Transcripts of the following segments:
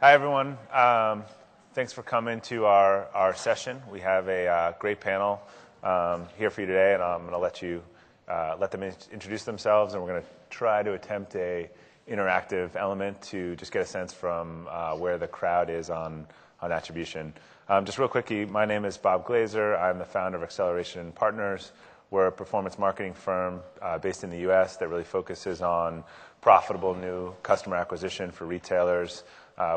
Hi, everyone. Thanks for coming to our session. We have a great panel here for you today, and I'm going to let them introduce themselves, and we're going to try to attempt a interactive element to just get a sense from where the crowd is on attribution. Just real quickly, my name is Bob Glazer. I'm the founder of Acceleration Partners. We're a performance marketing firm based in the U.S. that really focuses on profitable new customer acquisition for retailers.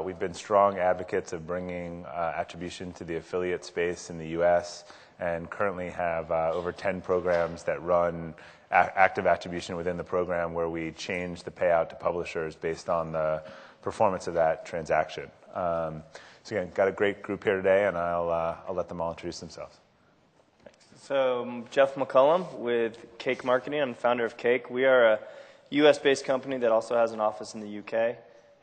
We've been strong advocates of bringing attribution to the affiliate space in the U.S. and currently have over 10 programs that run active attribution within the program where we change the payout to publishers based on the performance of that transaction. So again, got a great group here today, and I'll let them all introduce themselves. So I'm Jeff McCullum with Cake Marketing. I'm the founder of Cake. We are a U.S.-based company that also has an office in the U.K.,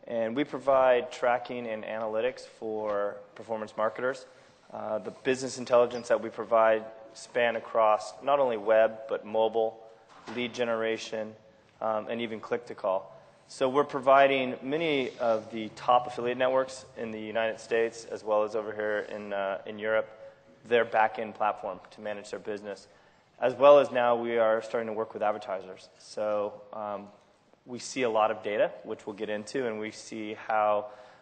and we provide tracking and analytics for performance marketers. The business intelligence that we provide span across not only web, but mobile, lead generation, and even click-to-call. So we're providing many of the top affiliate networks in the United States, as well as over here in Europe, their back-end platform to manage their business. As well as now we are starting to work with advertisers. So we see a lot of data, which we'll get into, and we see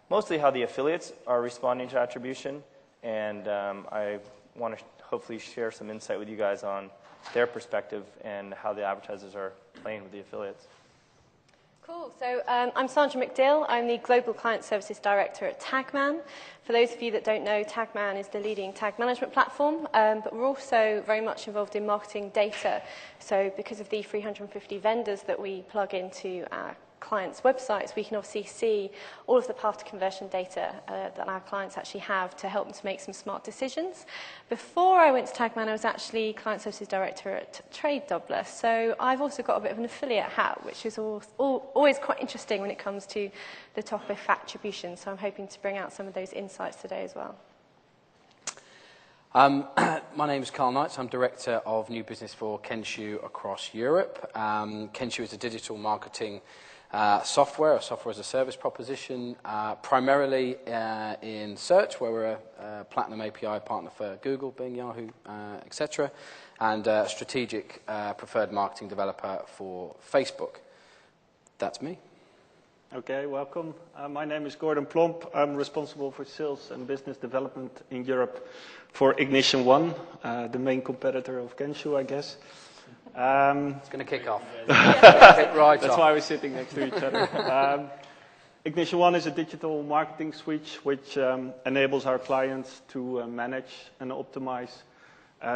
mostly how the affiliates are responding to attribution. And I want to hopefully share some insight with you guys on their perspective and how the advertisers are playing with the affiliates. Cool. So I'm Sandra McDill. I'm the Global Client Services Director at Tagman. For those of you that don't know, Tagman is the leading tag management platform, but we're also very much involved in marketing data. So because of the 350 vendors that we plug into our clients' websites, we can obviously see all of the path to conversion data that our clients actually have to help them to make some smart decisions. Before I went to Tagman, I was actually Client Services Director at Trade Doubler. So I've also got a bit of an affiliate hat, which is always quite interesting when it comes to the topic of attribution. So I'm hoping to bring out some of those insights today as well. My name is Carl Knights. I'm Director of New Business for Kenshu across Europe. Kenshu is a digital marketing software as a service proposition, primarily in search, where we're a Platinum API partner for Google, Bing, Yahoo, etc., and a strategic preferred marketing developer for Facebook. That's me. Okay, welcome. My name is Gordon Plomp. I'm responsible for sales and business development in Europe for Ignition One, the main competitor of Kenshu, I guess. It's going to kick off. That's why we're sitting next to each other. Ignition One is a digital marketing suite which enables our clients to manage and optimize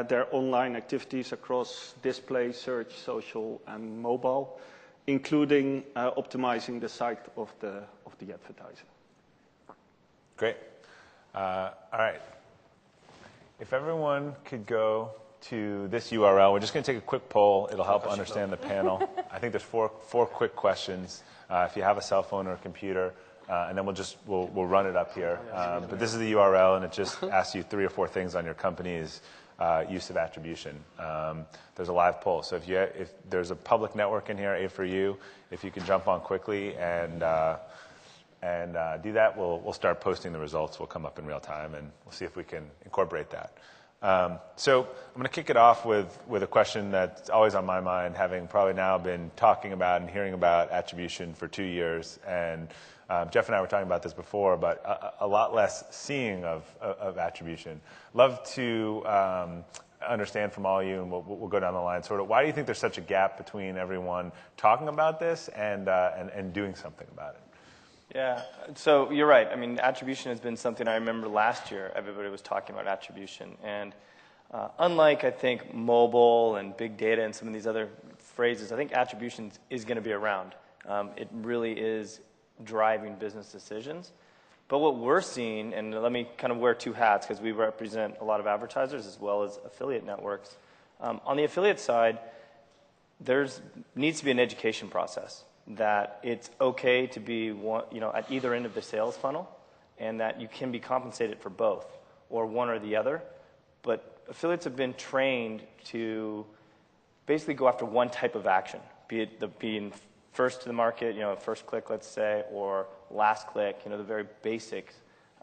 their online activities across display, search, social, and mobile, including optimizing the site of the advertiser. Great. All right. If everyone could go to this URL. We're just going to take a quick poll. It'll help understand the panel. I think there's four quick questions. If you have a cell phone or a computer, and then we'll run it up here. But this is the URL, and it just asks you 3 or 4 things on your company's use of attribution. There's a live poll. So if there's a public network in here, A for you, if you can jump on quickly and do that, we'll start posting the results. We'll come up in real time, and we'll see if we can incorporate that. So I'm going to kick it off with a question that's always on my mind, having probably now been talking about and hearing about attribution for 2 years. And Jeff and I were talking about this before, but a lot less seeing of attribution. Love to understand from all of you, and we'll go down the line, sort of why do you think there's such a gap between everyone talking about this and doing something about it? Yeah, so you're right. I mean, attribution has been something I remember last year. Everybody was talking about attribution. And unlike, I think, mobile and big data and some of these other phrases, I think attribution is going to be around. It really is driving business decisions. But what we're seeing, and let me kind of wear 2 hats because we represent a lot of advertisers as well as affiliate networks. On the affiliate side, there needs to be an education process, that it's okay to be at either end of the sales funnel, and that you can be compensated for both, or one or the other. But affiliates have been trained to basically go after one type of action, be it being first to the market, first click, let's say, or last click, the very basics.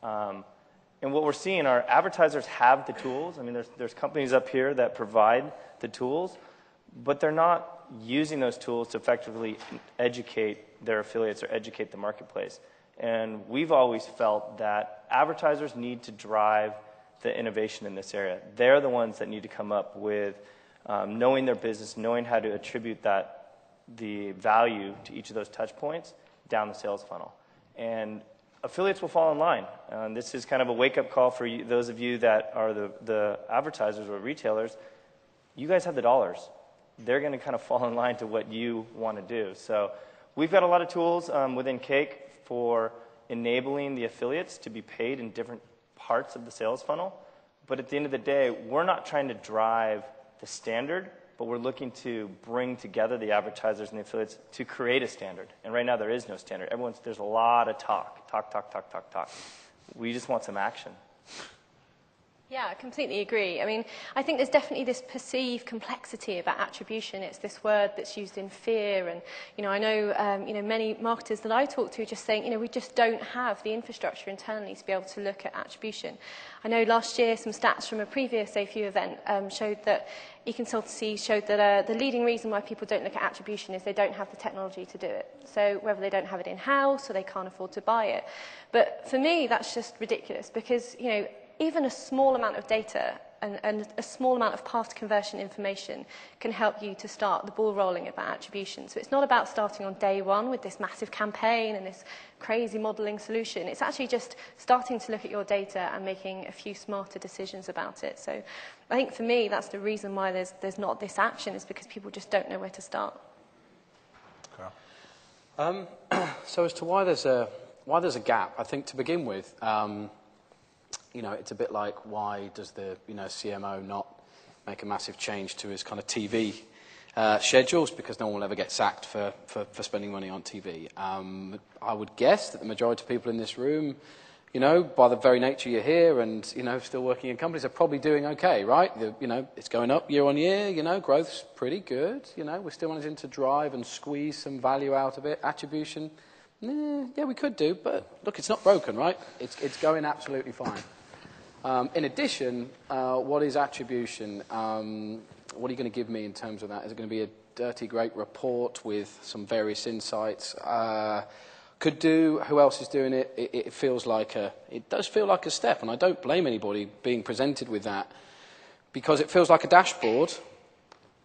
And what we're seeing are advertisers have the tools. I mean, there's companies up here that provide the tools, but they're not using those tools to effectively educate their affiliates or educate the marketplace. And we've always felt that advertisers need to drive the innovation in this area. They're the ones that need to come up with knowing their business, knowing how to attribute the value to each of those touch points down the sales funnel. And affiliates will fall in line. This is kind of a wake-up call for you, those of you that are the advertisers or retailers. You guys have the dollars. They're going to kind of fall in line to what you want to do. So we've got a lot of tools within Cake for enabling the affiliates to be paid in different parts of the sales funnel. But at the end of the day, we're not trying to drive the standard, but we're looking to bring together the advertisers and the affiliates to create a standard. And right now there is no standard. There's a lot of talk. We just want some action. Yeah, I completely agree. I mean, I think there's definitely this perceived complexity about attribution. It's this word that's used in fear, and I know many marketers that I talk to just saying, we just don't have the infrastructure internally to be able to look at attribution. I know last year some stats from a previous AFU event showed that e-consultancy showed that the leading reason why people don't look at attribution is they don't have the technology to do it. So whether they don't have it in-house or they can't afford to buy it. But for me, that's just ridiculous because, even a small amount of data and a small amount of past conversion information can help you to start the ball rolling about attribution. So it's not about starting on day one with this massive campaign and this crazy modeling solution. It's actually just starting to look at your data and making a few smarter decisions about it. So I think for me, that's the reason why there's not this action, is because people just don't know where to start. Okay. So as to why there's a gap, I think to begin with, it's a bit like, why does the CMO not make a massive change to his kind of TV schedules, because no one will ever get sacked for spending money on TV. I would guess that the majority of people in this room, by the very nature you're here and, still working in companies, are probably doing okay, right? It's going up year on year, growth's pretty good, we're still managing to drive and squeeze some value out of it. Attribution, yeah, we could do, but look, it's not broken, right? It's going absolutely fine. In addition, what is attribution? What are you going to give me in terms of that? Is it going to be a dirty, great report with some various insights? Could do. Who else is doing it? It does feel like a step, and I don't blame anybody being presented with that, because it feels like a dashboard,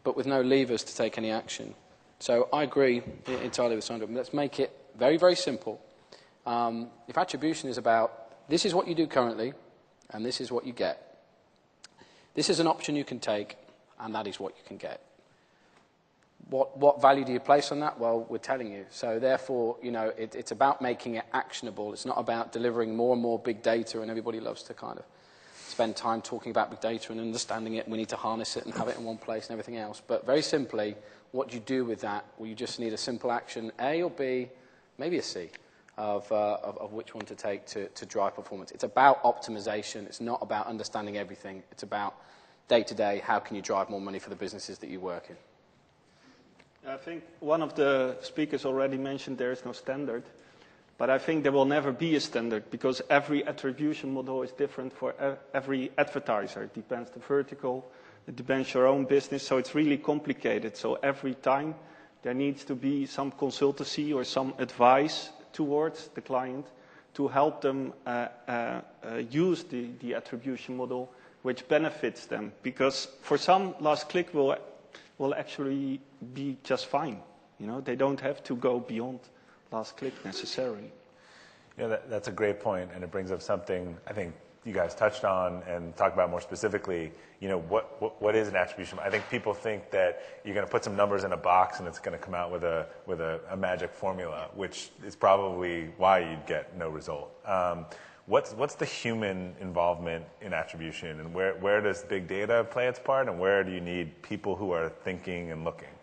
but with no levers to take any action. So I agree entirely with Sandra. Let's make it very, very simple. If attribution is about, this is what you do currently, and this is what you get. This is an option you can take, and that is what you can get. What value do you place on that? Well, we're telling you. So therefore, it's about making it actionable. It's not about delivering more and more big data, and everybody loves to kind of spend time talking about big data and understanding it, and we need to harness it and have it in one place and everything else. But very simply, what do you do with that? Well, you just need a simple action, A or B, maybe a C, of which one to take to drive performance. It's about optimization. It's not about understanding everything. It's about day-to-day, how can you drive more money for the businesses that you work in. I think one of the speakers already mentioned there is no standard, but I think there will never be a standard, because every attribution model is different for every advertiser. It depends the vertical, it depends your own business, so it's really complicated. So every time there needs to be some consultancy or some advice towards the client to help them use the attribution model, which benefits them. Because for some, last click will actually be just fine. They don't have to go beyond last click necessarily. That's a great point, and it brings up something I think you guys touched on and talked about more specifically. What is an attribution? I think people think that you're going to put some numbers in a box and it's going to come out with a magic formula, which is probably why you'd get no result. What's the human involvement in attribution, and where does big data play its part, and where do you need people who are thinking and looking?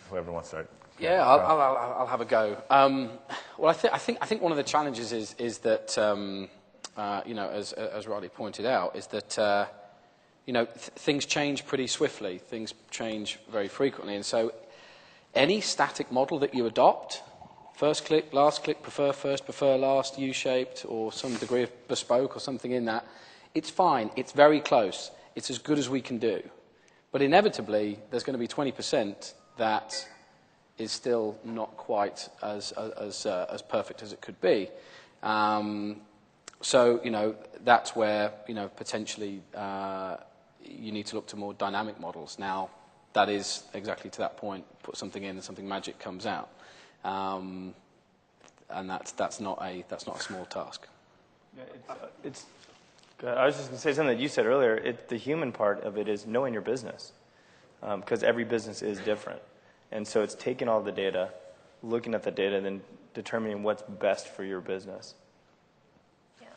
Whoever wants to start. Yeah, I'll have a go. Well, I think one of the challenges is that as Riley pointed out, is that things change pretty swiftly. Things change very frequently, and so any static model that you adopt first click, last click, prefer first, prefer last, U-shaped, or some degree of bespoke or something in that, it's fine. It's very close. It's as good as we can do. But inevitably, there's going to be 20% that is still not quite as perfect as it could be. So, that's where, potentially you need to look to more dynamic models. Now, that is exactly to that point, put something in and something magic comes out. And that's not a small task. Yeah, I was just going to say something that you said earlier. The human part of it is knowing your business, because every business is different. And so it's taking all the data, looking at the data, and then determining what's best for your business.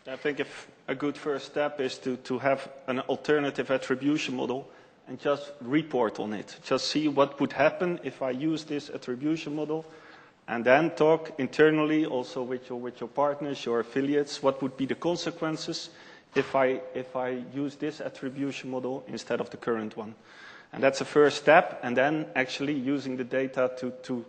I think if a good first step is to have an alternative attribution model and just report on it. Just see what would happen if I use this attribution model, and then talk internally also with your partners, your affiliates, what would be the consequences if I use this attribution model instead of the current one. And that's a first step, and then actually using the data to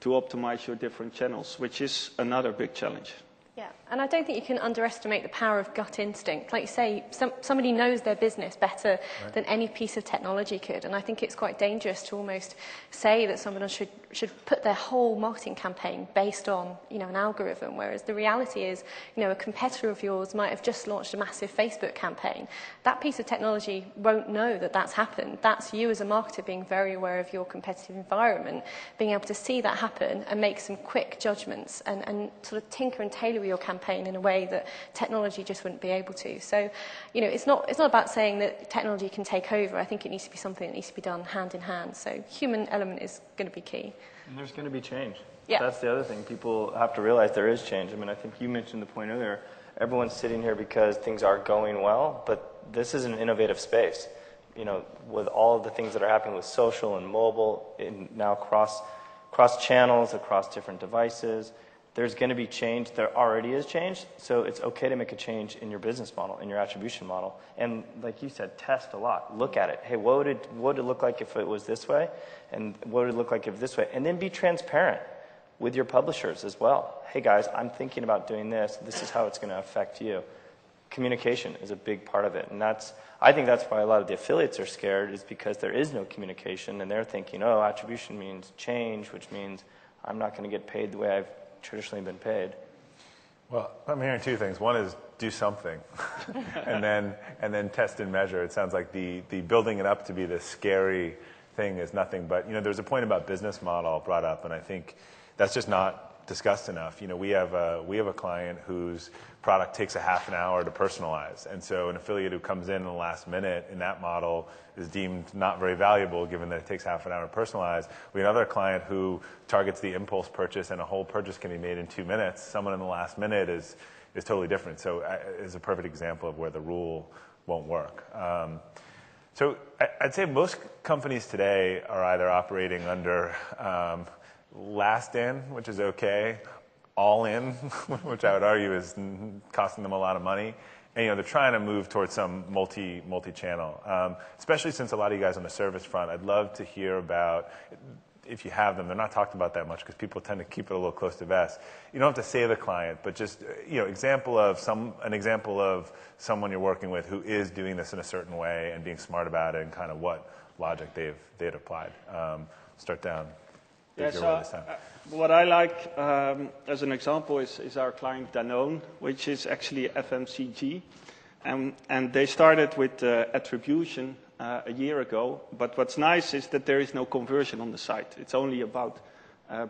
optimize your different channels, which is another big challenge. Yeah, and I don't think you can underestimate the power of gut instinct. Like you say, somebody knows their business better than any piece of technology could, and I think it's quite dangerous to almost say that someone should put their whole marketing campaign based on, an algorithm, whereas the reality is, a competitor of yours might have just launched a massive Facebook campaign. That piece of technology won't know that that's happened. That's you as a marketer being very aware of your competitive environment, being able to see that happen and make some quick judgments and sort of tinker and tailor your campaign in a way that technology just wouldn't be able to. So, it's not about saying that technology can take over. I think it needs to be something that needs to be done hand in hand. So human element is going to be key. And there's going to be change. Yeah. That's the other thing. People have to realize there is change. I mean, I think you mentioned the point earlier. Everyone's sitting here because things are going well, but this is an innovative space. With all of the things that are happening with social and mobile, and now cross channels, across different devices, there's going to be change. There already is change, so it's okay to make a change in your business model, in your attribution model. And like you said, test a lot. Look at it. Hey, what would it look like if it was this way? And what would it look like if this way? And then be transparent with your publishers as well. Hey, guys, I'm thinking about doing this. This is how it's going to affect you. Communication is a big part of it. And I think that's why a lot of the affiliates are scared, is because there is no communication, and they're thinking, attribution means change, which means I'm not going to get paid the way I've traditionally been paid. Well, I'm hearing two things. One is do something, and then test and measure. It sounds like the building it up to be this scary thing is nothing but, there's a point about business model brought up, and I think that's just not discussed enough. We have a client whose product takes a half an hour to personalize, and so an affiliate who comes in the last minute in that model is deemed not very valuable, given that it takes half an hour to personalize. We have another client who targets the impulse purchase, and a whole purchase can be made in 2 minutes. Someone in the last minute is totally different. So it's a perfect example of where the rule won't work. So I'd say most companies today are either operating under last in, which is okay, all in, which I would argue is costing them a lot of money. And they're trying to move towards some multi-channel, especially since a lot of you guys on the service front. I'd love to hear about, if you have them. They're not talked about that much because people tend to keep it a little close to vest. You don't have to say the client, but just an example of someone you're working with who is doing this in a certain way and being smart about it, and kind of what logic they've applied. Start down. Yeah, so what I like as an example is our client Danone, which is actually FMCG. And they started with attribution a year ago. But what's nice is that there is no conversion on the site. It's only about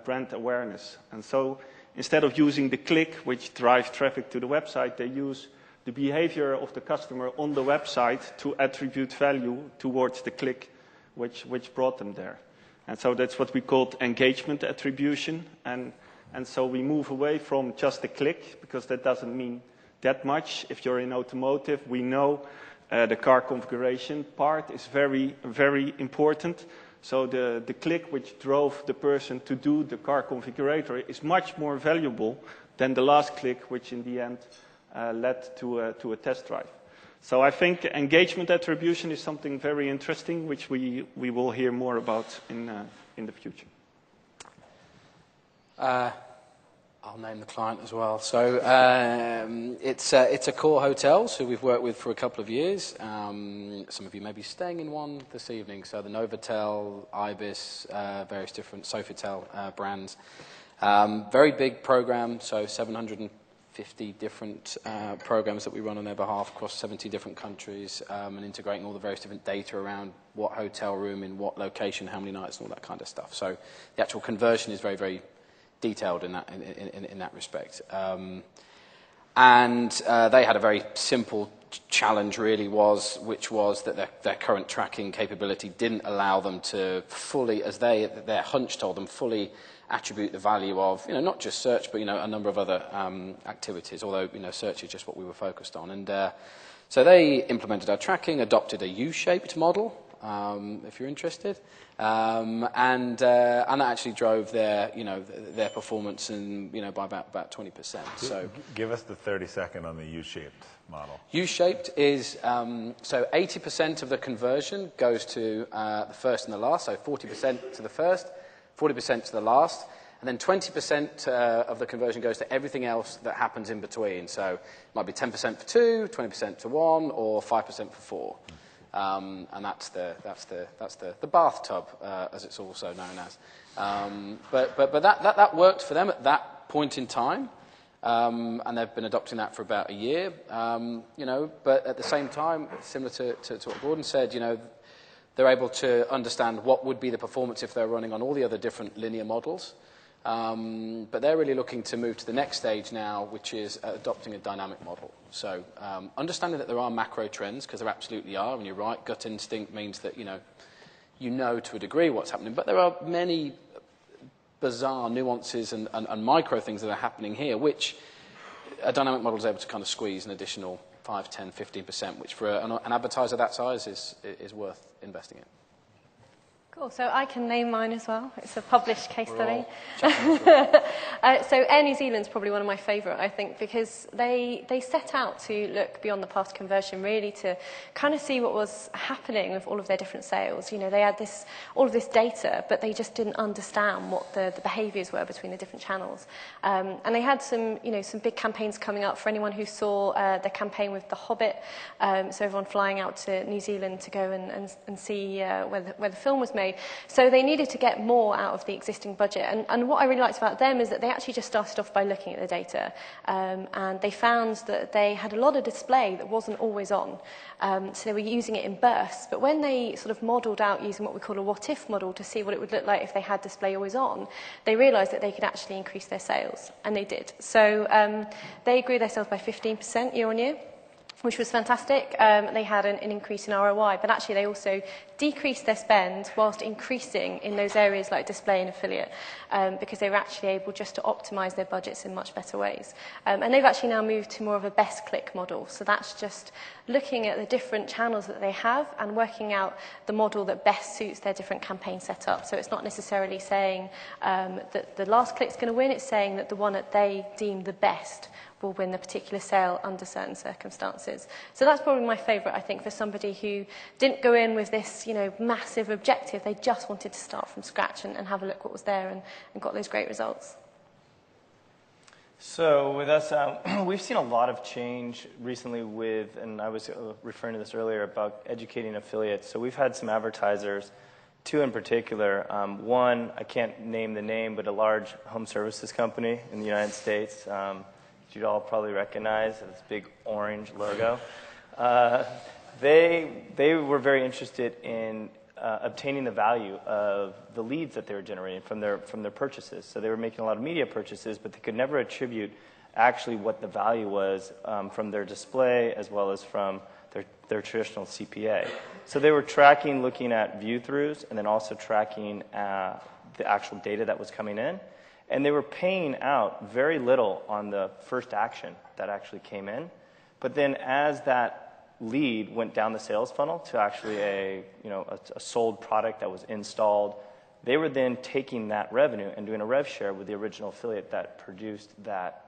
brand awareness. And so instead of using the click, which drives traffic to the website, they use the behavior of the customer on the website to attribute value towards the click, which brought them there. And so that's what we called engagement attribution. And so we move away from just a click, because that doesn't mean that much. If you're in automotive, we know the car configuration part is very, very important. So the click which drove the person to do the car configurator is much more valuable than the last click, which in the end led to a test drive. So I think engagement attribution is something very interesting, which we will hear more about in the future. I'll name the client as well. So it's a core hotels who we've worked with for a couple of years. Some of you may be staying in one this evening. So the Novotel, Ibis, various different Sofitel brands. Very big program, so 750 different programs that we run on their behalf across 70 different countries, and integrating all the various different data around what hotel room, in what location, how many nights, and all that kind of stuff. So the actual conversion is very, very detailed in that respect. And they had a very simple challenge, really, which was that their current tracking capability didn't allow them to fully, as their hunch told them, fully attribute the value of, not just search, but, a number of other activities, although, search is just what we were focused on. And so they implemented our tracking, adopted a U-shaped model, if you're interested, and that actually drove their performance by about 20%. So give us the 30-second on the U-shaped model. U-shaped is so 80% of the conversion goes to the first and the last, so 40% to the first, 40% to the last, and then 20% of the conversion goes to everything else that happens in between. So it might be 10% for 2, 20% to 1, or 5% for 4. And that's the bathtub, as it's also known as. But that worked for them at that point in time, and they've been adopting that for about a year. But at the same time, similar to what Gordon said, they're able to understand what would be the performance if they're running on all the other different linear models. But they're really looking to move to the next stage now, which is adopting a dynamic model. So understanding that there are macro trends, because there absolutely are, and you're right, gut instinct means that you know to a degree what's happening, but there are many bizarre nuances and micro things that are happening here, which a dynamic model is able to kind of squeeze an additional 5, 10, 15%, which for an advertiser that size is worth investing in. Cool. So I can name mine as well. It's a published case study. So Air New Zealand's probably one of my favourite, I think, because they set out to look beyond the past conversion, really to kind of see what was happening with all of their different sales. They had all of this data, but they just didn't understand what the behaviours were between the different channels. And they had some big campaigns coming up for anyone who saw the campaign with The Hobbit. So everyone flying out to New Zealand to go and see where the film was made. So they needed to get more out of the existing budget. And what I really liked about them is that they actually just started off by looking at the data. And they found that they had a lot of display that wasn't always on. So they were using it in bursts. But when they sort of modelled out using what we call a what-if model to see what it would look like if they had display always on, they realised that they could actually increase their sales. And they did. So they grew their sales by 15% year on year, which was fantastic. They had an increase in ROI, but actually they also decreased their spend whilst increasing in those areas like display and affiliate, because they were actually able just to optimise their budgets in much better ways. And they've actually now moved to more of a best click model. So that's just looking at the different channels that they have and working out the model that best suits their different campaign setup. So it's not necessarily saying that the last click's going to win, it's saying that the one that they deem the best will win the particular sale under certain circumstances. So that's probably my favourite, I think, for somebody who didn't go in with this, massive objective. They just wanted to start from scratch and have a look what was there and got those great results. So with us, we've seen a lot of change recently and I was referring to this earlier about educating affiliates. So we've had some advertisers, 2 in particular. One, I can't name the name, but a large home services company in the United States. You'd all probably recognize this big orange logo. They were very interested in obtaining the value of the leads that they were generating from their purchases. So they were making a lot of media purchases, but they could never attribute actually what the value was from their display as well as from their traditional CPA. So they were tracking, looking at view-throughs, and then also tracking the actual data that was coming in. And they were paying out very little on the first action that actually came in. But then as that lead went down the sales funnel to actually a sold product that was installed, they were then taking that revenue and doing a rev share with the original affiliate that produced that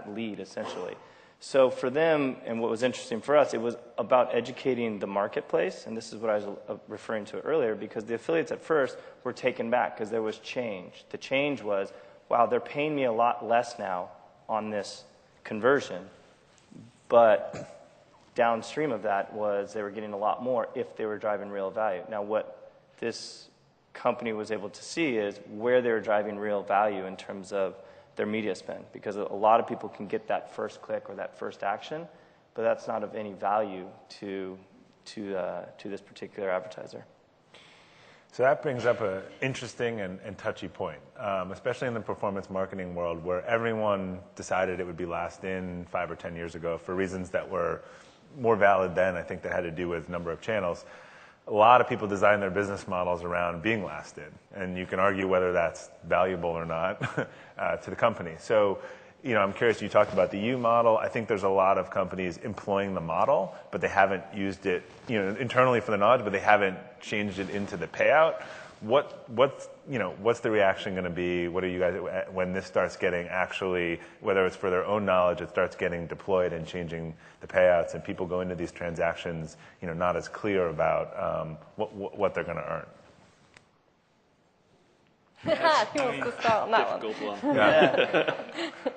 lead, essentially. So for them, and what was interesting for us, it was about educating the marketplace, and this is what I was referring to earlier, because the affiliates at first were taken back because there was change. The change was wow, they're paying me a lot less now on this conversion, but downstream of that was they were getting a lot more if they were driving real value. Now, what this company was able to see is where they were driving real value in terms of their media spend, because a lot of people can get that first click or that first action, but that's not of any value to this particular advertiser. So that brings up an interesting and touchy point, especially in the performance marketing world, where everyone decided it would be last in 5 or 10 years ago for reasons that were more valid then. I think that had to do with number of channels. A lot of people design their business models around being last in, and you can argue whether that's valuable or not to the company. So, you know, I'm curious, you talked about the U model. I think there's a lot of companies employing the model, but they haven't used it, you know, internally for the knowledge, but they haven't changed it into the payout. What's the reaction going to be? What are you guys, when this starts getting actually, whether it's for their own knowledge, it starts getting deployed and changing the payouts, and people go into these transactions, you know, not as clear about what they're going to earn? Who wants to start on that one? Difficult one. Yeah.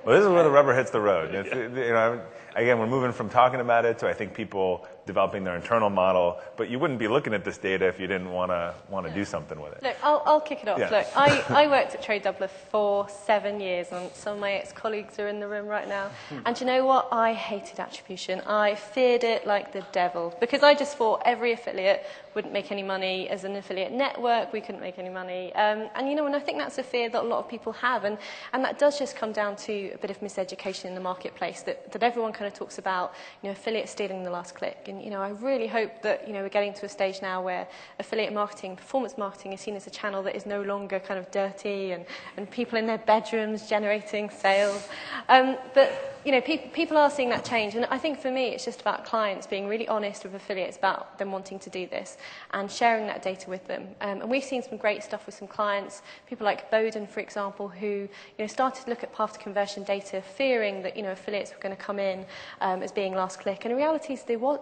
Well, this is where the rubber hits the road. It's, you know, again, we're moving from talking about it to, I think, people developing their internal model. But you wouldn't be looking at this data if you didn't want to do something with it. Look, I'll kick it off. Yeah. Look, I worked at Trade Doubler for 7 years, and some of my ex-colleagues are in the room right now. And do you know what? I hated attribution. I feared it like the devil, because I just thought every affiliate wouldn't make any money. As an affiliate network, we couldn't make any money. And you know, and I think that's a fear that a lot of people have, and that does just come down to a bit of miseducation in the marketplace, that everyone kind of talks about, you know, affiliate stealing the last click. And you know, I really hope that, you know, we're getting to a stage now where affiliate marketing, performance marketing, is seen as a channel that is no longer kind of dirty and people in their bedrooms generating sales. But you know, people are seeing that change, and I think for me it's just about clients being really honest with affiliates about them wanting to do this and sharing that data with them. And we've seen some great stuff with some clients, people like Bowden, for example, who, you know, started to look at path to conversion data, fearing that, you know, affiliates were going to come in as being last click, and in reality they weren't.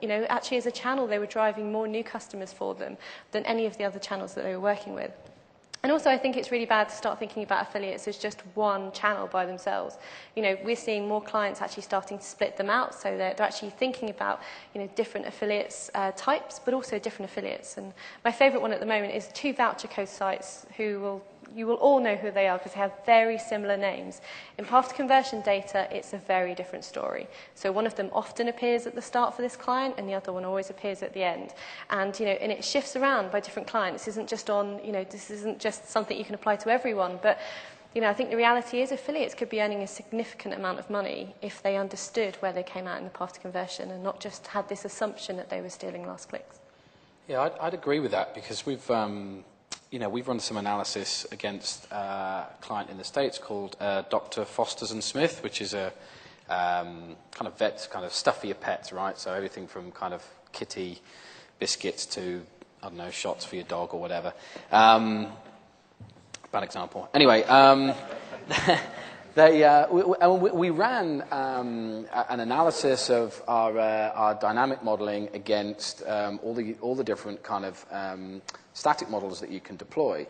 You know, actually as a channel they were driving more new customers for them than any of the other channels that they were working with. And also, I think it's really bad to start thinking about affiliates as just one channel by themselves. You know, we're seeing more clients actually starting to split them out, so they're actually thinking about, you know, different affiliates types, but also different affiliates. And my favourite one at the moment is 2 voucher code sites you will all know who they are because they have very similar names. In path to conversion data, it's a very different story. So one of them often appears at the start for this client, and the other one always appears at the end. And, you know, and it shifts around by different clients. This isn't just on, you know, this isn't just something you can apply to everyone. But, you know, I think the reality is affiliates could be earning a significant amount of money if they understood where they came out in the path to conversion and not just had this assumption that they were stealing last clicks. Yeah, I'd agree with that, because we've run some analysis against a client in the States called Dr. Foster's and Smith, which is a kind of vet's kind of stuff for your pets, right? So everything from kind of kitty biscuits to, I don't know, shots for your dog or whatever. Bad example. Anyway, we ran an analysis of our dynamic modeling against all the different kind of static models that you can deploy,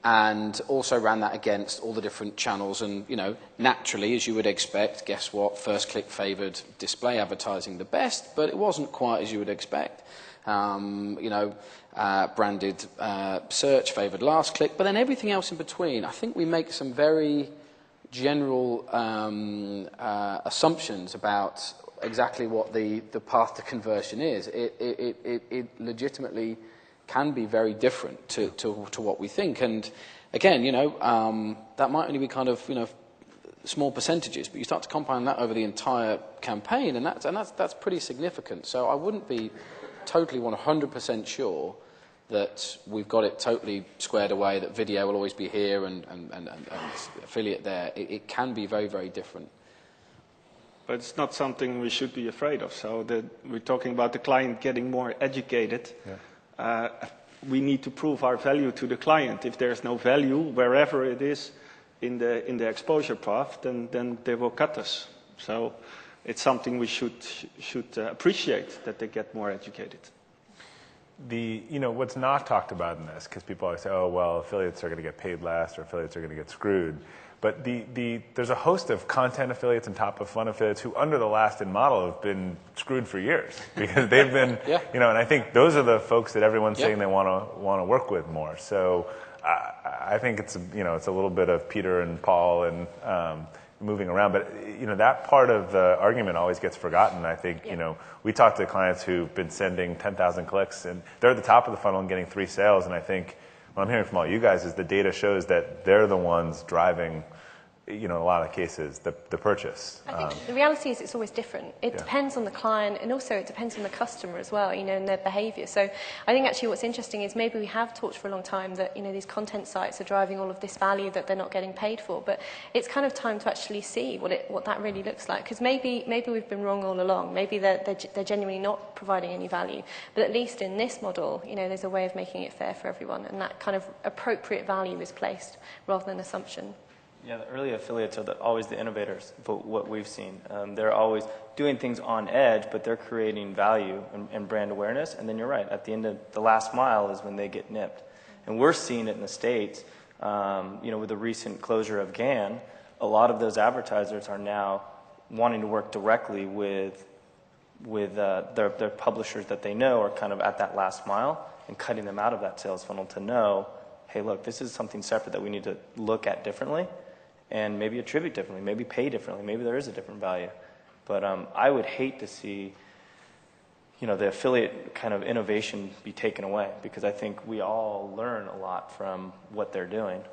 and also ran that against all the different channels. And, you know, naturally, as you would expect, guess what? First click favored display advertising the best, but it wasn't quite as you would expect. Branded search favored last click, but then everything else in between. I think we make some very general assumptions about exactly what the path to conversion is. It legitimately can be very different to what we think. And again, you know, that might only be kind of, you know, small percentages, but you start to compound that over the entire campaign, and that's pretty significant. So I wouldn't be totally 100% sure that we've got it totally squared away, that video will always be here and affiliate there. It can be very, very different. But it's not something we should be afraid of. So we're talking about the client getting more educated. Yeah. We need to prove our value to the client. If there's no value, wherever it is in the exposure path, then they will cut us. So it's something we should appreciate, that they get more educated. what's not talked about in this, because people always say, oh, well, affiliates are going to get paid less or affiliates are going to get screwed. But there's a host of content affiliates and top-of-funnel affiliates who, under the last-in model, have been screwed for years because they've been, and I think those are the folks that everyone's saying they want to work with more. So I think it's a little bit of Peter and Paul and moving around, but that part of the argument always gets forgotten. I think we talk to clients who've been sending 10,000 clicks and they're at the top of the funnel and getting 3 sales, and I think what I'm hearing from all you guys is the data shows that they're the ones driving, in a lot of cases, the purchase. I think the reality is it's always different. It depends on the client, and also it depends on the customer as well, and their behaviour. So I think actually what's interesting is maybe we have talked for a long time that, these content sites are driving all of this value that they're not getting paid for, but it's kind of time to actually see what that really looks like, because maybe we've been wrong all along. Maybe they're genuinely not providing any value, but at least in this model, there's a way of making it fair for everyone, and that kind of appropriate value is placed rather than assumption. Yeah, the early affiliates are always the innovators, but what we've seen. They're always doing things on edge, but they're creating value and brand awareness. And then you're right, at the end of the last mile is when they get nipped. And we're seeing it in the States, with the recent closure of GAN, a lot of those advertisers are now wanting to work directly with their publishers that they know are kind of at that last mile and cutting them out of that sales funnel to know, hey, look, this is something separate that we need to look at differently. And maybe attribute differently, maybe pay differently, maybe there is a different value. But I would hate to see, the affiliate kind of innovation be taken away, because I think we all learn a lot from what they're doing.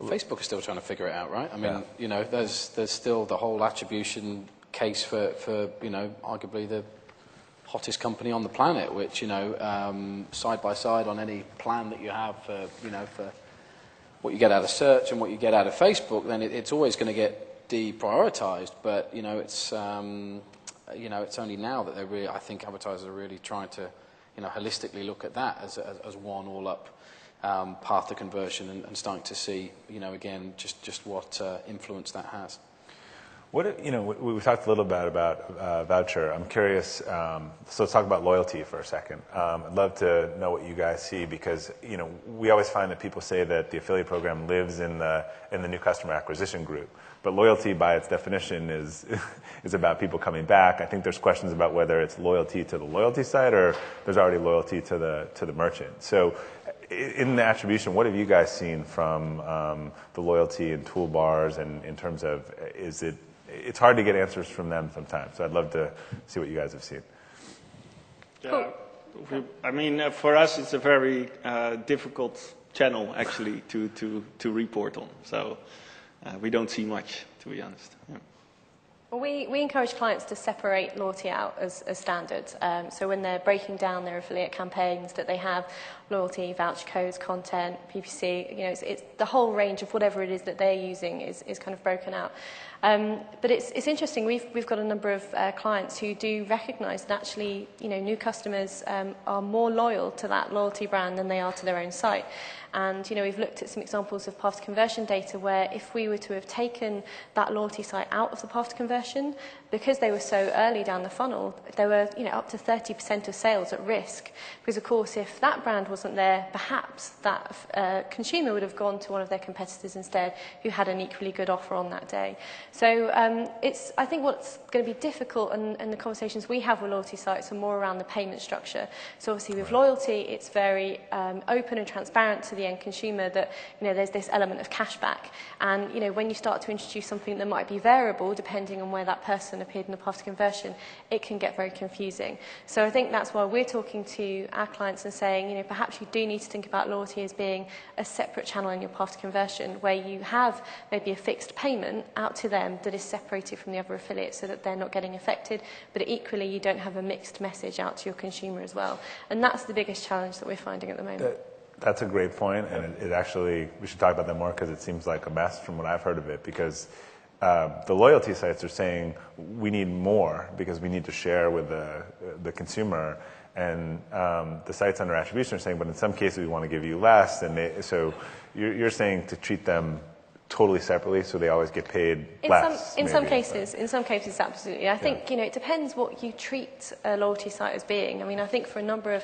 Facebook is still trying to figure it out, right? I mean, there's still the whole attribution case for arguably the hottest company on the planet, which, side by side on any plan that you have for what you get out of search and what you get out of Facebook, then it's always going to get deprioritized. But it's only now that I think advertisers are really trying to holistically look at that as one all-up path to conversion and starting to see again just what influence that has. What we talked a little bit about voucher. I'm curious. So let's talk about loyalty for a second. I'd love to know what you guys see, because we always find that people say that the affiliate program lives in the new customer acquisition group, but loyalty by its definition is about people coming back. I think there's questions about whether it's loyalty to the loyalty site or there's already loyalty to the merchant. So in the attribution, what have you guys seen from the loyalty and toolbars, and in terms of it's hard to get answers from them sometimes, so I'd love to see what you guys have seen. Yeah, for us, it's a very difficult channel, actually, to report on. So we don't see much, to be honest. Yeah. Well, we encourage clients to separate loyalty out as standards. So when they're breaking down their affiliate campaigns, that they have loyalty, voucher codes, content, PPC, it's the whole range of whatever it is that they're using is kind of broken out. But it's interesting. We've got a number of clients who do recognise that actually, new customers are more loyal to that loyalty brand than they are to their own site. And, we've looked at some examples of path to conversion data where if we were to have taken that loyalty site out of the path to conversion, because they were so early down the funnel, there were, up to 30% of sales at risk. Because, of course, if that brand wasn't there, perhaps that consumer would have gone to one of their competitors instead who had an equally good offer on that day. So I think what's going to be difficult, and the conversations we have with loyalty sites are more around the payment structure. So obviously with loyalty, it's very open and transparent to the end consumer that there's this element of cashback. And when you start to introduce something that might be variable, depending on where that person appeared in the path to conversion, it can get very confusing. So I think that's why we're talking to our clients and saying, perhaps you do need to think about loyalty as being a separate channel in your path to conversion, where you have maybe a fixed payment out to them that is separated from the other affiliates so that they're not getting affected, but equally you don't have a mixed message out to your consumer as well. And that's the biggest challenge that we're finding at the moment. That's a great point, and it actually, we should talk about that more, because it seems like a mess from what I've heard of it, because the loyalty sites are saying we need more because we need to share with the consumer, and the sites under attribution are saying, but in some cases we want to give you less, and so you're saying to treat them totally separately, so they always get paid In less? some cases, absolutely. I think, it depends what you treat a loyalty site as being. I mean, I think for a number of,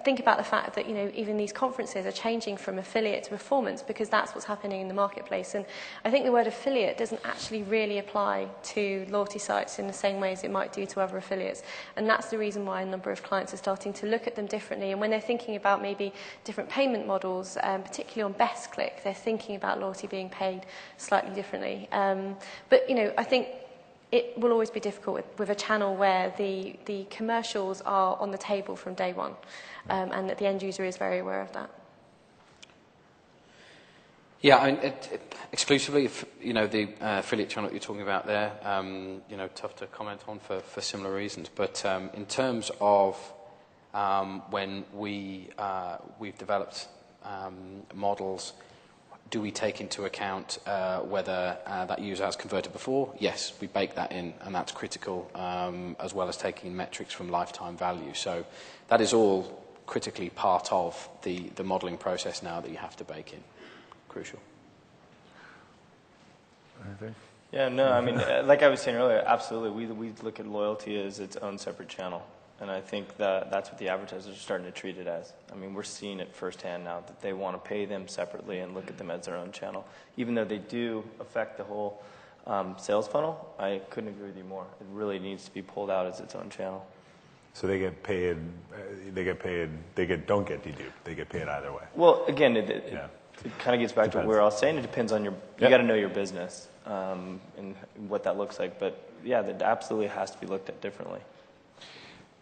think about the fact that, even these conferences are changing from affiliate to performance because that's what's happening in the marketplace. And I think the word affiliate doesn't actually really apply to loyalty sites in the same way as it might do to other affiliates. And that's the reason why a number of clients are starting to look at them differently. And when they're thinking about maybe different payment models, particularly on Best Click, they're thinking about loyalty being paid slightly differently. But, I think it will always be difficult with a channel where the commercials are on the table from day one, and that the end user is very aware of that. Yeah, exclusively, the affiliate channel that you're talking about there, tough to comment on for similar reasons. But in terms of when we've developed models, do we take into account whether that user has converted before? Yes, we bake that in, and that's critical, as well as taking metrics from lifetime value. So that is all critically part of the modeling process now that you have to bake in. Crucial. Anything? Yeah, no, like I was saying earlier, absolutely. We look at loyalty as its own separate channel. And I think that's what the advertisers are starting to treat it as. We're seeing it firsthand now that they want to pay them separately and look at them as their own channel. Even though they do affect the whole sales funnel, I couldn't agree with you more. It really needs to be pulled out as its own channel. So they get paid, don't get deduped. They get paid either way. Well, again, it kind of gets back to where I was saying. It depends on you got to know your business and what that looks like. But yeah, that absolutely has to be looked at differently.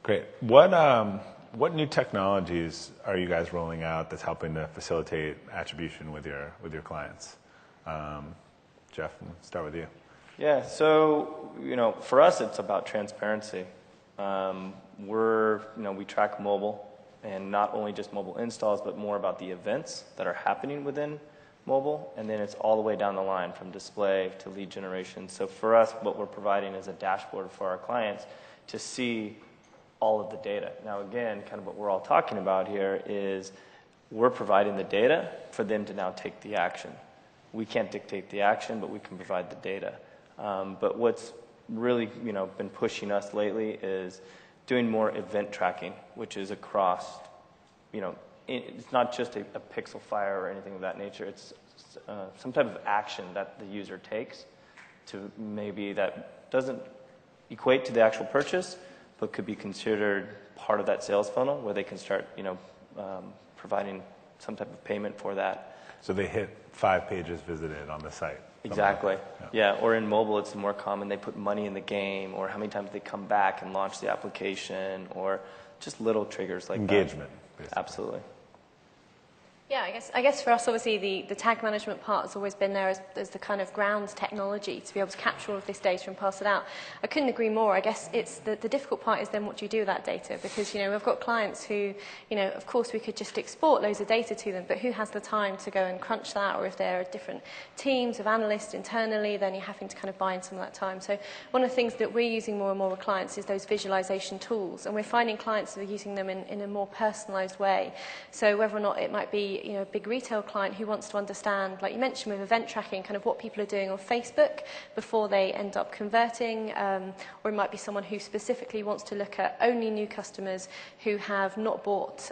Great. What new technologies are you guys rolling out that's helping to facilitate attribution with your clients? Jeff, we'll start with you. Yeah. So for us, it's about transparency. We track mobile, and not only just mobile installs, but more about the events that are happening within mobile, and then it's all the way down the line from display to lead generation. So for us, what we're providing is a dashboard for our clients to see all of the data. Now again, kind of what we're all talking about here is we're providing the data for them to now take the action. We can't dictate the action, but we can provide the data. But what's really been pushing us lately is doing more event tracking, which is across, it's not just a pixel fire or anything of that nature. It's some type of action that the user takes to maybe that doesn't equate to the actual purchase, but could be considered part of that sales funnel where they can start, providing some type of payment for that. So they hit 5 pages visited on the site. Exactly. Yeah. Or in mobile, it's more common. They put money in the game, or how many times they come back and launch the application, or just little triggers like engagement, that. Basically. Absolutely. Yeah, I guess for us, obviously, the tag management part has always been there as the kind of ground technology to be able to capture all of this data and pass it out. I couldn't agree more. I guess it's the difficult part is then what do you do with that data? Because, we've got clients who, of course we could just export loads of data to them, but who has the time to go and crunch that? Or if there are different teams of analysts internally, then you're having to kind of buy in some of that time. So one of the things that we're using more and more with clients is those visualization tools, and we're finding clients that are using them in a more personalized way. So whether or not it might be a big retail client who wants to understand, like you mentioned with event tracking, kind of what people are doing on Facebook before they end up converting, or it might be someone who specifically wants to look at only new customers who have not bought,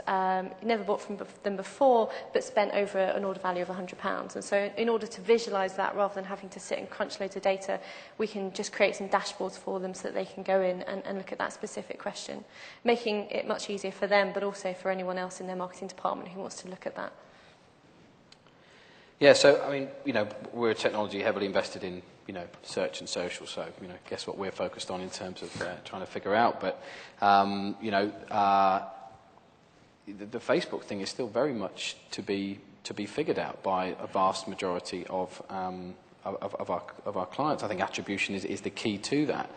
never bought from them before, but spent over an order value of £100. And so in order to visualize that, rather than having to sit and crunch loads of data, we can just create some dashboards for them so that they can go in and look at that specific question, making it much easier for them, but also for anyone else in their marketing department who wants to look at that. Yeah, so, we're a technology heavily invested in, search and social, so, guess what we're focused on in terms of trying to figure out. But, the Facebook thing is still very much to be figured out by a vast majority of our clients. I think attribution is the key to that.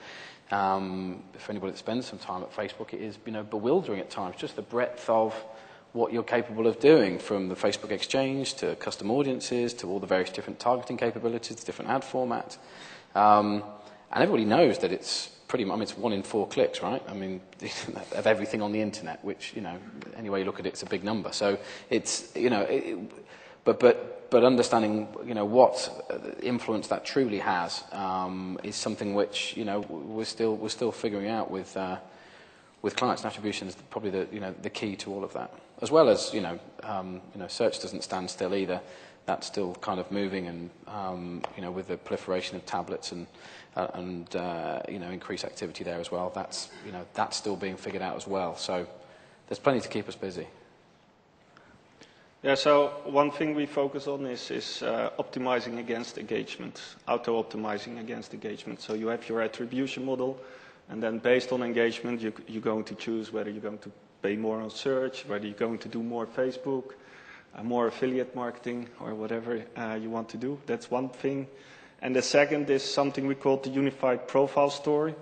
For anybody that spends some time at Facebook, it is, bewildering at times, just the breadth of what you're capable of doing, from the Facebook exchange to custom audiences to all the various different targeting capabilities, different ad formats. And everybody knows that it's pretty much, it's 1 in 4 clicks, right? Of everything on the internet, which, any way you look at it, it's a big number. So it's, but understanding, what influence that truly has is something which, we're still figuring out with clients. And attribution is probably the key to all of that, as well as search doesn't stand still either. That's still kind of moving, and with the proliferation of tablets and increased activity there as well. That's still being figured out as well. So there's plenty to keep us busy. Yeah, so one thing we focus on is optimizing against engagement, auto-optimizing against engagement. So you have your attribution model, and then based on engagement, you're going to choose whether you're going to pay more on search, whether you're going to do more Facebook, more affiliate marketing, or whatever you want to do. That's one thing. And the second is something we call the unified profile story,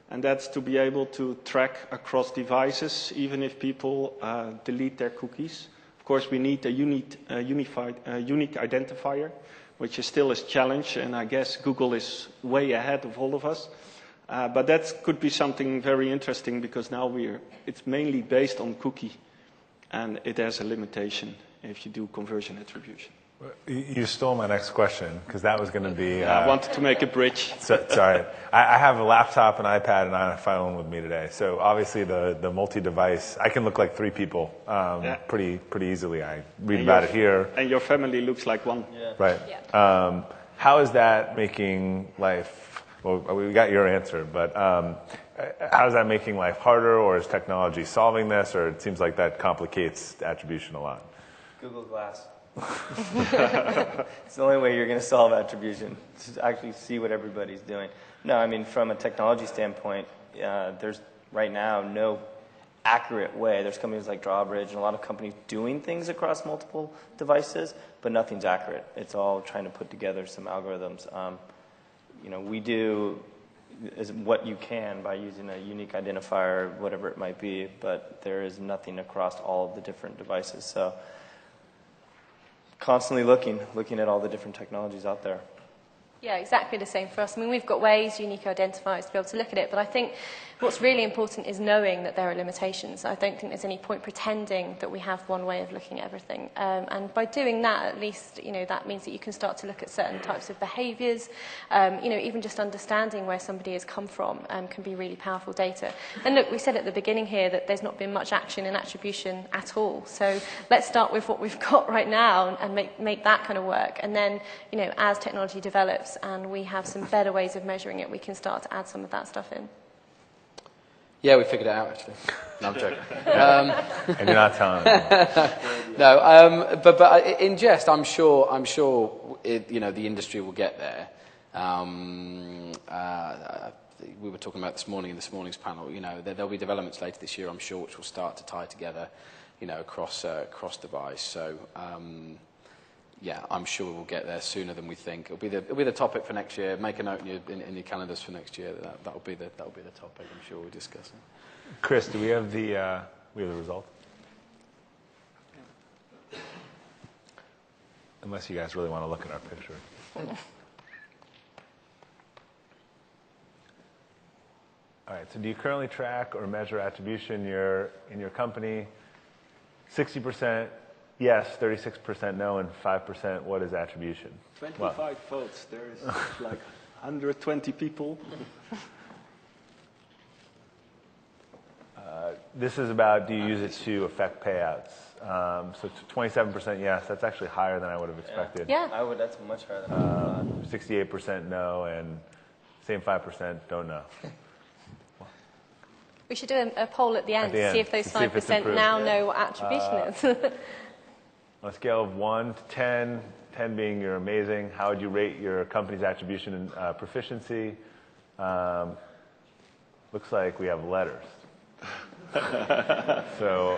and that's to be able to track across devices, even if people delete their cookies. Of course, we need a unique identifier, which is still a challenge, and I guess Google is way ahead of all of us. But that could be something very interesting, because now it's mainly based on cookie, and it has a limitation if you do conversion attribution. You stole my next question, because that was going to be... I wanted to make a bridge. Sorry. I have a laptop, an iPad, and an iPhone with me today. So obviously the multi-device, I can look like three people pretty easily. I read about it here. And your family looks like one. Yeah. Right. Yeah. How is that making life... Well, we got your answer, but how is that making life harder, or is technology solving this, or it seems like that complicates attribution a lot? Google Glass. It's the only way you're going to solve attribution, to actually see what everybody's doing. No, I mean, from a technology standpoint, there's right now no accurate way. There's companies like Drawbridge and a lot of companies doing things across multiple devices, but nothing's accurate. It's all trying to put together some algorithms. We do what you can by using a unique identifier, whatever it might be, but there is nothing across all of the different devices. So constantly looking at all the different technologies out there. Yeah, exactly the same for us. I mean, we've got ways, unique identifiers, to be able to look at it, but I think what's really important is knowing that there are limitations. I don't think there's any point pretending that we have one way of looking at everything. And by doing that, at least, that means that you can start to look at certain types of behaviours. Even just understanding where somebody has come from can be really powerful data. And look, we said at the beginning here that there's not been much action in attribution at all. So let's start with what we've got right now and make that kind of work. And then, as technology develops and we have some better ways of measuring it, we can start to add some of that stuff in. Yeah, we figured it out, actually. No, I'm joking. And you're not telling me. No, but in jest, I'm sure the industry will get there. We were talking about this morning in this morning's panel. There'll be developments later this year, I'm sure, which will start to tie together, across device. So. Yeah, I'm sure we'll get there sooner than we think. It'll be the topic for next year. Make a note in your calendars for next year. That'll be the topic. I'm sure we'll discuss it. Chris, do we have the result? Unless you guys really want to look at our picture. All right. So, do you currently track or measure attribution in your company? 60%. Yes, 36% no, and 5% what is attribution? 25 votes. There is like 120 people. This is about, do you use it to affect payouts? So 27% yes, that's actually higher than I would have expected. Yeah. I would. That's much higher than I would have thought. 68% no, and same 5% don't know. We should do a poll at the end to see if those 5% now know what attribution is. On a scale of 1 to 10, 10 being you're amazing, how would you rate your company's attribution and proficiency? Looks like we have letters. So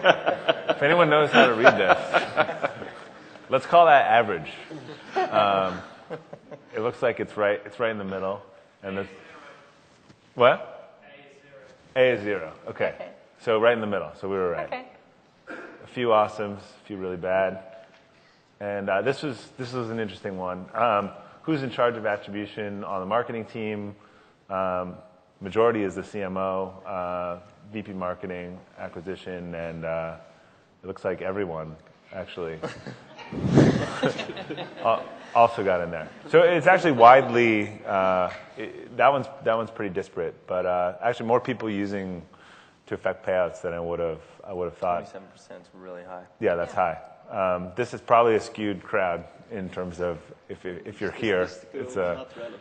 if anyone knows how to read this, let's call that average. It looks like it's right in the middle. And what? A is 0. Okay. So right in the middle. So we were right. Okay. A few awesomes, a few really bad. And this was an interesting one. Who's in charge of attribution on the marketing team? Majority is the CMO, VP marketing, acquisition, and it looks like everyone, actually. also got in there. So it's actually widely, that one's pretty disparate, but actually more people using to affect payouts than I would have thought. 27% is really high. Yeah, that's high. This is probably a skewed crowd in terms of if you're here, it's not relevant.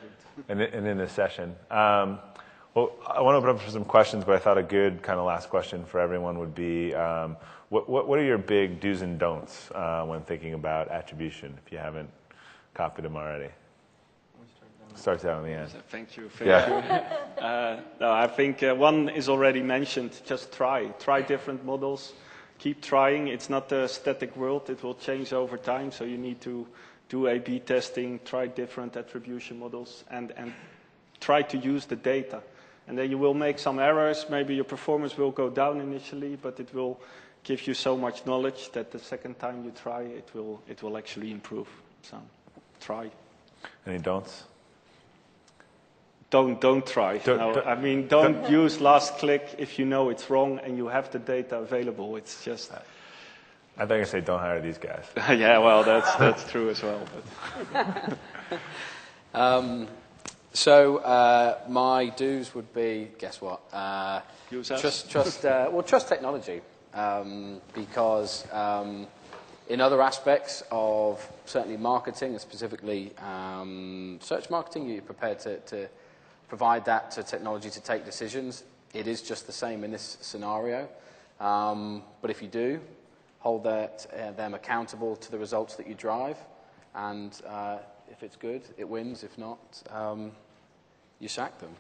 and in this session. Well, I want to open up for some questions, but I thought a good kind of last question for everyone would be, what are your big do's and don'ts when thinking about attribution, if you haven't copied them already? Starts out on the end. Thank you. No, I think one is already mentioned. Just try different models. Keep trying. It's not a static world. It will change over time. So you need to do A/B testing, try different attribution models, and try to use the data. And then you will make some errors. Maybe your performance will go down initially, but it will give you so much knowledge that the second time you try, it will actually improve. So try. Any don'ts? Don't try. I mean, don't use last click if you know it's wrong and you have the data available. It's just. I think I say don't hire these guys. Yeah, well, that's true as well. But. So my do's would be, guess what? Trust technology, because in other aspects of certainly marketing, and specifically search marketing, you're prepared to provide that to technology to take decisions. It is just the same in this scenario. But if you do, hold them accountable to the results that you drive, and if it's good, it wins. If not, you sack them.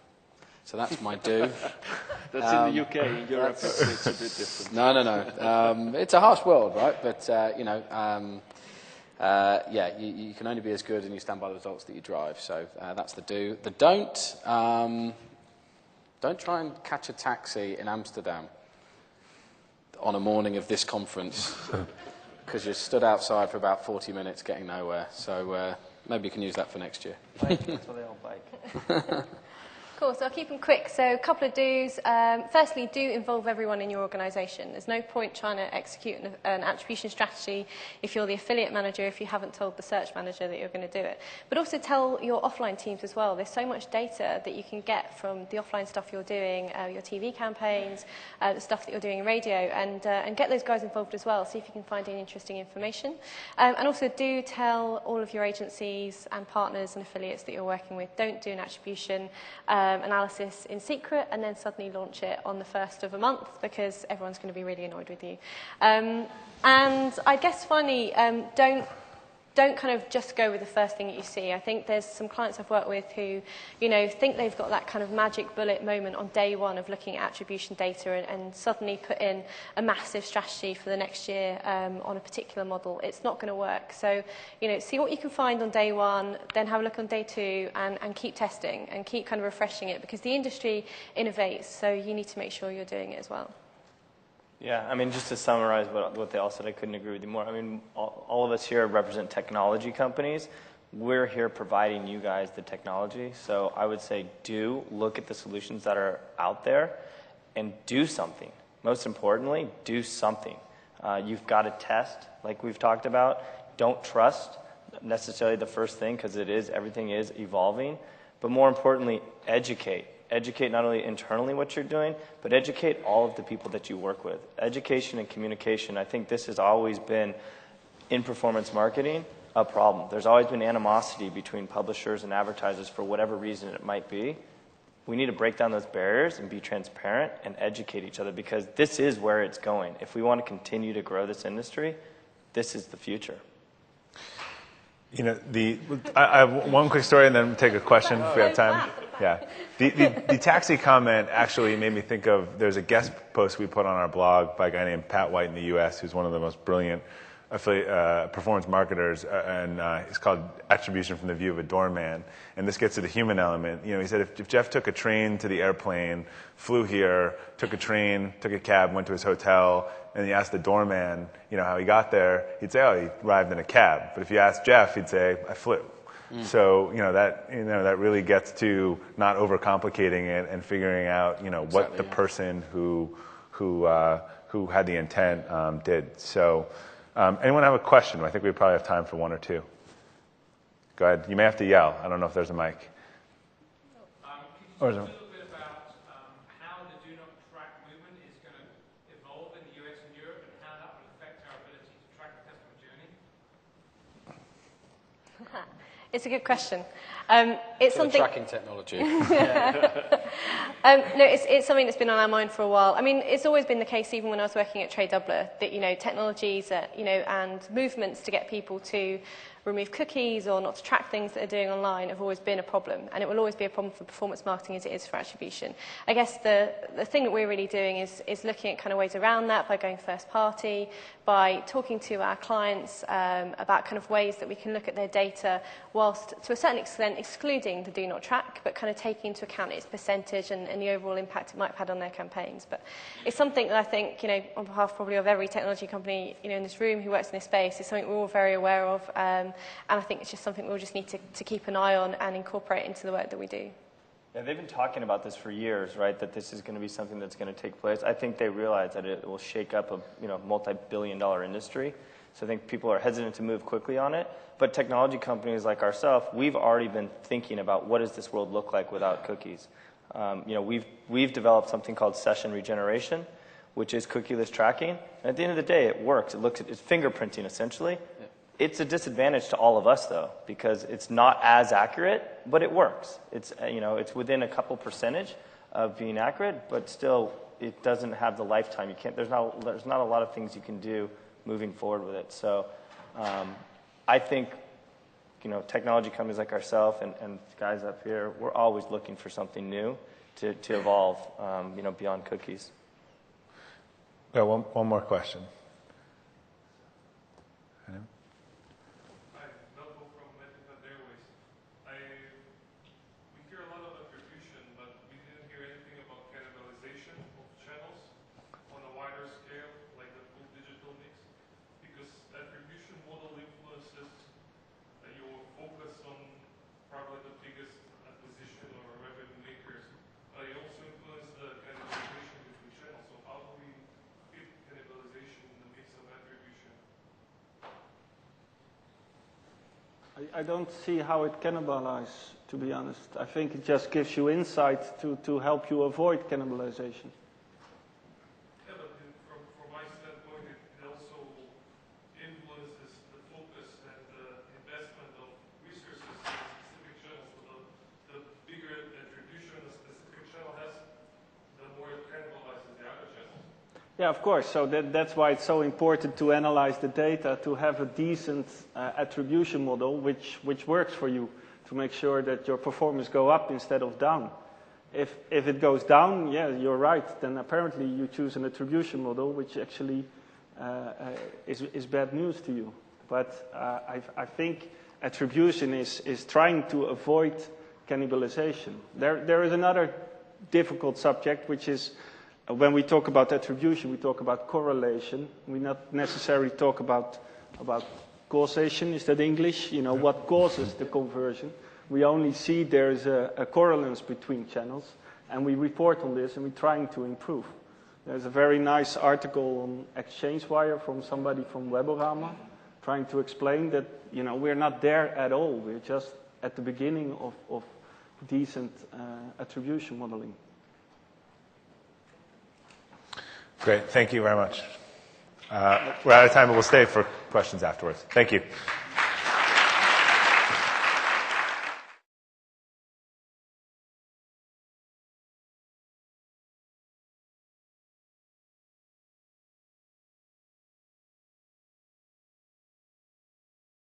So that's my do. That's in the UK. In Europe, it's a bit different. No. It's a harsh world, right? But, you can only be as good and you stand by the results that you drive. So that's the do. The don't try and catch a taxi in Amsterdam on a morning of this conference because you stood outside for about 40 minutes getting nowhere. So maybe you can use that for next year. That's what they all bike. Cool, so I'll keep them quick. So a couple of do's. Firstly, do involve everyone in your organisation. There's no point trying to execute an attribution strategy if you're the affiliate manager, if you haven't told the search manager that you're going to do it. But also tell your offline teams as well. There's so much data that you can get from the offline stuff you're doing, your TV campaigns, the stuff that you're doing in radio, and get those guys involved as well. See if you can find any interesting information. And also do tell all of your agencies and partners and affiliates that you're working with. Don't do an attribution analysis in secret and then suddenly launch it on the first of a month because everyone's going to be really annoyed with you. And I guess finally, don't kind of just go with the first thing that you see. I think there's some clients I've worked with who, think they've got that kind of magic bullet moment on day one of looking at attribution data and suddenly put in a massive strategy for the next year on a particular model. It's not going to work. So, see what you can find on day one, then have a look on day two and keep testing and keep kind of refreshing it because the industry innovates, so you need to make sure you're doing it as well. Yeah, I mean, just to summarize what they all said, I couldn't agree with you more. I mean, all of us here represent technology companies. We're here providing you guys the technology. So I would say look at the solutions that are out there and do something. Most importantly, do something. You've got to test, like we've talked about. Don't trust necessarily the first thing because everything is evolving. But more importantly, educate. Educate not only internally what you're doing, but educate all of the people that you work with. Education and communication, I think this has always been, in performance marketing, a problem. There's always been animosity between publishers and advertisers for whatever reason it might be. We need to break down those barriers and be transparent and educate each other because this is where it's going. If we want to continue to grow this industry, this is the future. I have one quick story and then take a question if we have time. Yeah. The taxi comment actually made me think of, there's a guest post we put on our blog by a guy named Pat White in the U.S., who's one of the most brilliant performance marketers, and it's called Attribution from the View of a Doorman. And this gets to the human element. He said if Jeff took a train to the airplane, flew here, took a train, took a cab, went to his hotel, and he asked the doorman, how he got there, he'd say, oh, he arrived in a cab. But if you asked Jeff, he'd say, I flew. So, that really gets to not overcomplicating it and figuring out, what the person who had the intent did. So, Anyone have a question? I think we probably have time for one or two. Go ahead. You may have to yell. I don't know if there's a mic. Could you talk a little bit about how the do not track movement is going to evolve in the US and Europe, and how that will affect our ability to track the customer journey? It's a good question. It's For the something. tracking technology. No, it's something that's been on our mind for a while. I mean, it's always been the case, even when I was working at Trade Doubler, that technologies, and movements to get people to remove cookies or not to track things that they're doing online have always been a problem, and it will always be a problem for performance marketing as it is for attribution. I guess the thing that we're really doing is looking at kind of ways around that by going first party, by talking to our clients about kind of ways that we can look at their data whilst to a certain extent excluding the do not track, but kind of taking into account its percentage and the overall impact it might have had on their campaigns. But it's something that I think, on behalf probably of every technology company in this room who works in this space, is something we're all very aware of. And I think it's just something we'll just need to keep an eye on and incorporate into the work that we do. Yeah, they've been talking about this for years, right? That this is going to be something that's going to take place. I think they realize that it will shake up a multi-billion-dollar industry. So I think people are hesitant to move quickly on it. But technology companies like ourselves, we've already been thinking about what does this world look like without cookies. We've developed something called session regeneration, which is cookieless tracking. And at the end of the day, it works. It's fingerprinting essentially. Yeah. It's a disadvantage to all of us, though, because it's not as accurate, but it works. It's within a couple percentage of being accurate, but still, it doesn't have the lifetime. You can't. There's not a lot of things you can do moving forward with it. So, I think, technology companies like ourselves and guys up here, we're always looking for something new to evolve, beyond cookies. Yeah, one more question. I don't see how it cannibalizes, to be honest. I think it just gives you insight to help you avoid cannibalization. Yeah, but from my standpoint, it also influences the focus and the investment of resources in specific channels. So the bigger attribution a specific channel has, the more it cannibalizes the other channels. Yeah, of course. So that's why it's so important to analyze the data, to have a decent attribution model which works for you, to make sure that your performance go up instead of down. If it goes down, yeah, you're right. Then apparently you choose an attribution model which actually is bad news to you. But I think attribution is trying to avoid cannibalization. There is another difficult subject, which is when we talk about attribution, we talk about correlation. We not necessarily talk about causation. Is that English? What causes the conversion? We only see there's a correlance between channels, and we report on this, and we're trying to improve. There's a very nice article on ExchangeWire from somebody from Weborama, trying to explain that we're not there at all. We're just at the beginning of decent attribution modeling. Great. Thank you very much. We're out of time, but we'll stay for questions afterwards. Thank you.